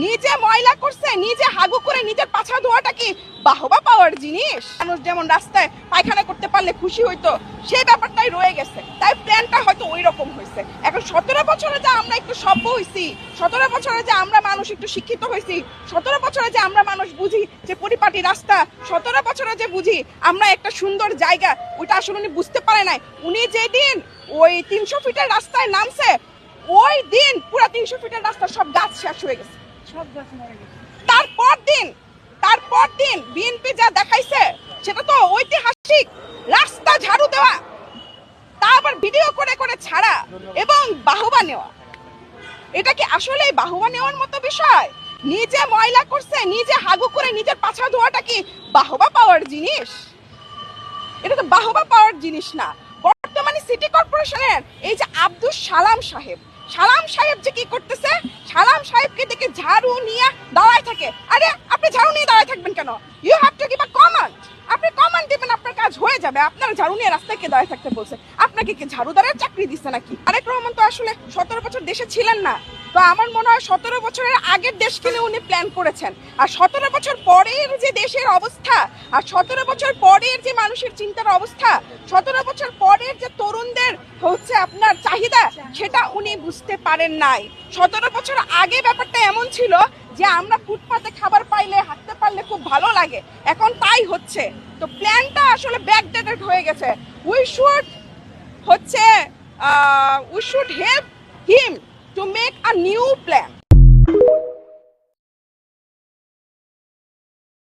নিজে ময়লা করছে, নিজে হাগু করে নিজের পাছা ধোয়াটা কি বাহবা পাওয়ার জিনিস? মানুষ যেমন রাস্তায় পায়খানা করতে পারলে খুশি হইতো, সেই ব্যাপারটাই রয়ে গেছে। তাই প্ল্যানটা হয়তো ওই রকম হয়েছে। এখন 17 বছরে যে আমরা একটু সভ্য হয়েছি, 17 বছরে যে আমরা মানুষ একটু শিক্ষিত হয়েছি, 17 বছরে যে আমরা মানুষ বুঝি যে পরিপাটি রাস্তা, 17 বছরে যে বুঝি আমরা একটা সুন্দর জায়গা, ওইটা আসলে উনি বুঝতে পারে নাই। উনি যেদিন ওই 300 ফিটের রাস্তায় নামছে, ওই দিন পুরো 300 ফিটের রাস্তা সব গাছ শেষ হয়ে গেছে, সব গাছ মরে গেছে। তারপর দিন বিএনপি যা দেখাইছে সেটা তো ঐতিহাসিক। রাস্তা ঝাড়ু দেওয়া, তা আবার ভিডিও করে করে ছাড়া এবং বাহবা নেওয়া। এটা কি আসলে বাহবা নেওয়ার মতো বিষয়? নিজে ময়লা করছে, নিজে হাগু করে নিজের পাছা ধোয়াটা কি বাহবা পাওয়ার জিনিস? এটা তো বাহবা পাওয়ার জিনিস না। বর্তমানে সিটি কর্পোরেশনের এই যে আব্দুল সালাম সাহেব যে কি করতেছে, সালাম সাহেবকে দেখে ঝাড়ু নিয়ে দাঁড়ায় থাকে। আরে আপনি ঝাড়ু নিয়ে দাঁড়ায় থাকবেন কেন? You have to give a command. আপনি কমান্ড দিবেন, আপনার কাজ হয়ে যাবে। আপনার ঝাড়ু নিয়ে রাস্তায় কে দাঁড়ায় থাকতে বলছে? আপনাকে কি ঝাড়ুদারের চাকরি দিচ্ছে নাকি? তারেক রহমান তো আসলে 17 বছর দেশে ছিলেন না। তো আমার মনে হয় 17 বছরের আগের দেশকে নিয়ে উনি প্ল্যান করেছেন। আর 17 বছর পরের যে দেশের অবস্থা, আর 17 বছর পরের যে মানুষের চিন্তার অবস্থা, 17 বছর পরের যে তরুণদের হচ্ছে আপনার চাহিদা, সেটা উনি বুঝতে পারেন নাই। 17 বছর আগে ব্যাপারটা এমন ছিল যে আমরা ফুটপাতে খাবার পাইলে, হাঁটতে পারলে খুব ভালো লাগে। এখন তাই হচ্ছে। তো প্ল্যানটা আসলে ব্যাকডেটেড হয়ে গেছে। We should help him to make a new plan.